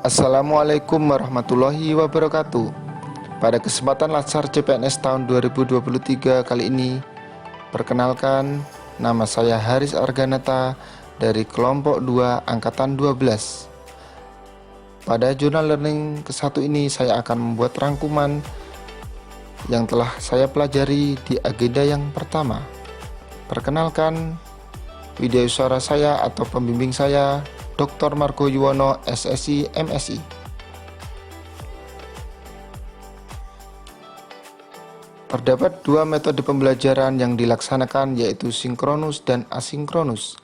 Assalamualaikum warahmatullahi wabarakatuh. Pada kesempatan Latsar CPNS tahun 2023 kali ini, perkenalkan, nama saya Haris Arganata dari kelompok 2 angkatan 12. Pada jurnal learning ke-1 ini saya akan membuat rangkuman yang telah saya pelajari di agenda yang pertama. Perkenalkan, video suara saya atau pembimbing saya Dr. Margo Yuwono, SSI, MSI. Terdapat dua metode pembelajaran yang dilaksanakan, yaitu sinkronus dan asinkronus.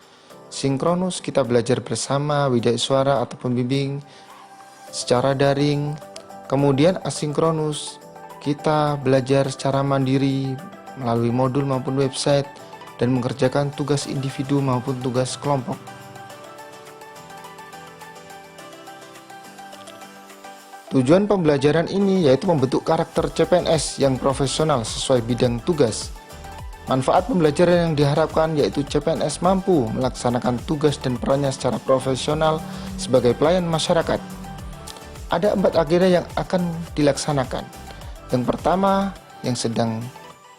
Sinkronus kita belajar bersama widya suara atau pembimbing secara daring. Kemudian asinkronus kita belajar secara mandiri melalui modul maupun website dan mengerjakan tugas individu maupun tugas kelompok. Tujuan pembelajaran ini yaitu membentuk karakter CPNS yang profesional sesuai bidang tugas. Manfaat pembelajaran yang diharapkan yaitu CPNS mampu melaksanakan tugas dan perannya secara profesional sebagai pelayan masyarakat. Ada 4 agenda yang akan dilaksanakan. Yang pertama yang sedang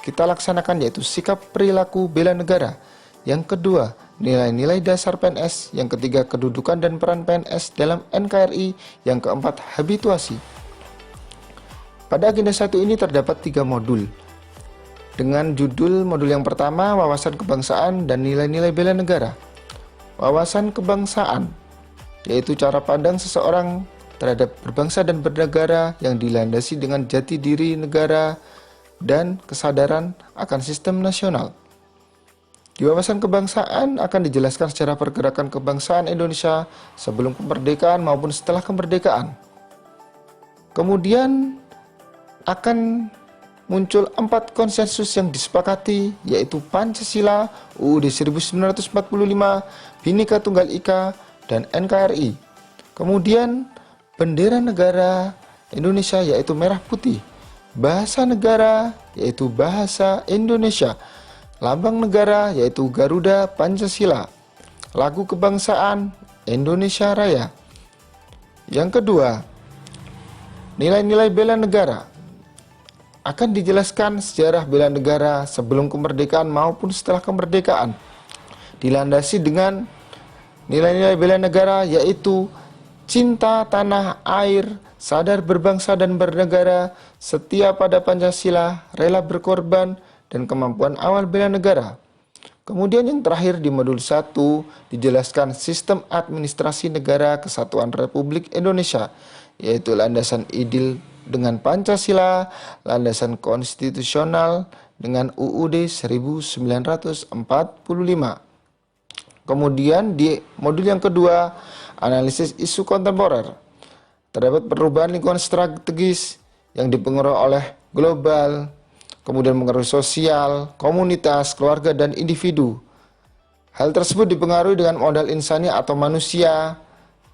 kita laksanakan yaitu sikap perilaku bela negara. Yang kedua, nilai-nilai dasar PNS. Yang ketiga, kedudukan dan peran PNS dalam NKRI. Yang keempat, habituasi. Pada agenda 1 ini terdapat 3 modul. Dengan judul modul yang pertama, wawasan kebangsaan dan nilai-nilai bela negara. Wawasan kebangsaan, yaitu cara pandang seseorang terhadap berbangsa dan bernegara yang dilandasi dengan jati diri negara dan kesadaran akan sistem nasional. Di wawasan kebangsaan akan dijelaskan sejarah pergerakan kebangsaan Indonesia sebelum kemerdekaan maupun setelah kemerdekaan. Kemudian akan muncul 4 konsensus yang disepakati, yaitu Pancasila, UUD 1945, Bhinneka Tunggal Ika, dan NKRI. Kemudian bendera negara Indonesia yaitu merah putih, bahasa negara yaitu bahasa Indonesia, lambang negara yaitu Garuda Pancasila, lagu kebangsaan Indonesia Raya. Yang kedua, nilai-nilai bela negara. Akan dijelaskan sejarah bela negara sebelum kemerdekaan maupun setelah kemerdekaan. Dilandasi dengan nilai-nilai bela negara yaitu cinta tanah air, sadar berbangsa dan bernegara, setia pada Pancasila, rela berkorban, dan kemampuan awal bela negara. Kemudian yang terakhir di modul 1 dijelaskan sistem administrasi negara kesatuan Republik Indonesia, yaitu landasan ideal dengan Pancasila, landasan konstitusional dengan UUD 1945. Kemudian di modul yang kedua, analisis isu kontemporer. Terdapat perubahan lingkungan strategis yang dipengaruhi oleh global, kemudian mengaruhi sosial, komunitas, keluarga, dan individu. Hal tersebut dipengaruhi dengan modal insani atau manusia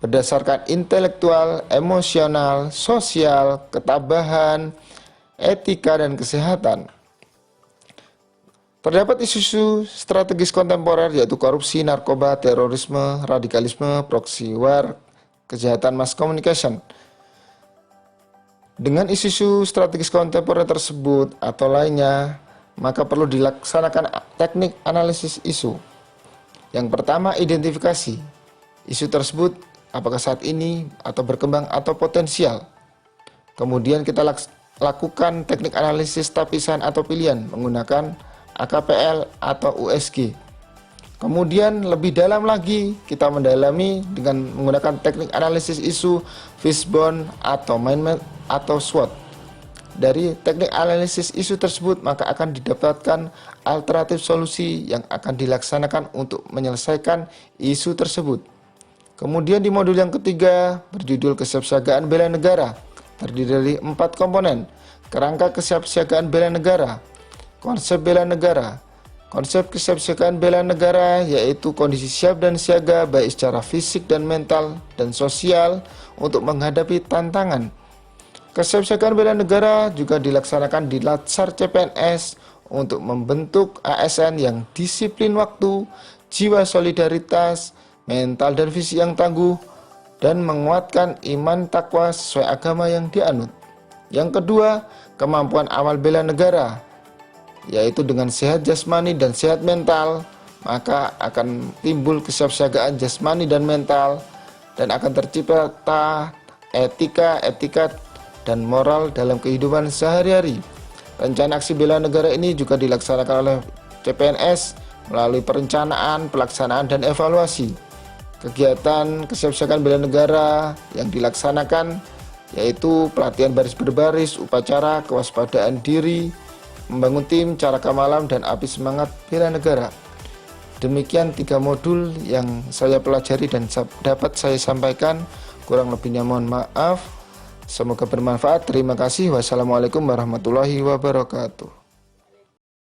berdasarkan intelektual, emosional, sosial, ketabahan, etika, dan kesehatan. Terdapat isu-isu strategis kontemporer yaitu korupsi, narkoba, terorisme, radikalisme, proxy war, kejahatan mass communication. Dengan isu-isu strategis kontemporer tersebut atau lainnya, maka perlu dilaksanakan teknik analisis isu. Yang pertama, identifikasi. Isu tersebut apakah saat ini atau berkembang atau potensial. Kemudian kita lakukan teknik analisis tapisan atau pilihan menggunakan AKPL atau USG. Kemudian lebih dalam lagi kita mendalami dengan menggunakan teknik analisis isu fishbone atau mind map atau SWOT. Dari teknik analisis isu tersebut maka akan didapatkan alternatif solusi yang akan dilaksanakan untuk menyelesaikan isu tersebut. Kemudian di modul yang ketiga berjudul kesiapsiagaan bela negara, terdiri dari 4 komponen. Kerangka kesiapsiagaan bela negara, konsep bela negara. Konsep kesiapsiagaan bela negara yaitu kondisi siap dan siaga baik secara fisik dan mental dan sosial untuk menghadapi tantangan. Kesiapsiagaan bela negara juga dilaksanakan di Latsar CPNS untuk membentuk ASN yang disiplin waktu, jiwa solidaritas, mental dan visi yang tangguh, dan menguatkan iman takwa sesuai agama yang dianut. Yang kedua, kemampuan awal bela negara, yaitu dengan sehat jasmani dan sehat mental, maka akan timbul kesiapsiagaan jasmani dan mental, dan akan tercipta etika dan moral dalam kehidupan sehari-hari. Rencana aksi bela negara ini juga dilaksanakan oleh CPNS melalui perencanaan, pelaksanaan, dan evaluasi. Kegiatan kesiapsiagaan bela negara yang dilaksanakan yaitu pelatihan baris berbaris, upacara, kewaspadaan diri, membangun tim, cara malam, dan api semangat bela negara. Demikian 3 modul yang saya pelajari dan dapat saya sampaikan. Kurang lebihnya mohon maaf. Semoga bermanfaat. Terima kasih. Wassalamualaikum warahmatullahi wabarakatuh.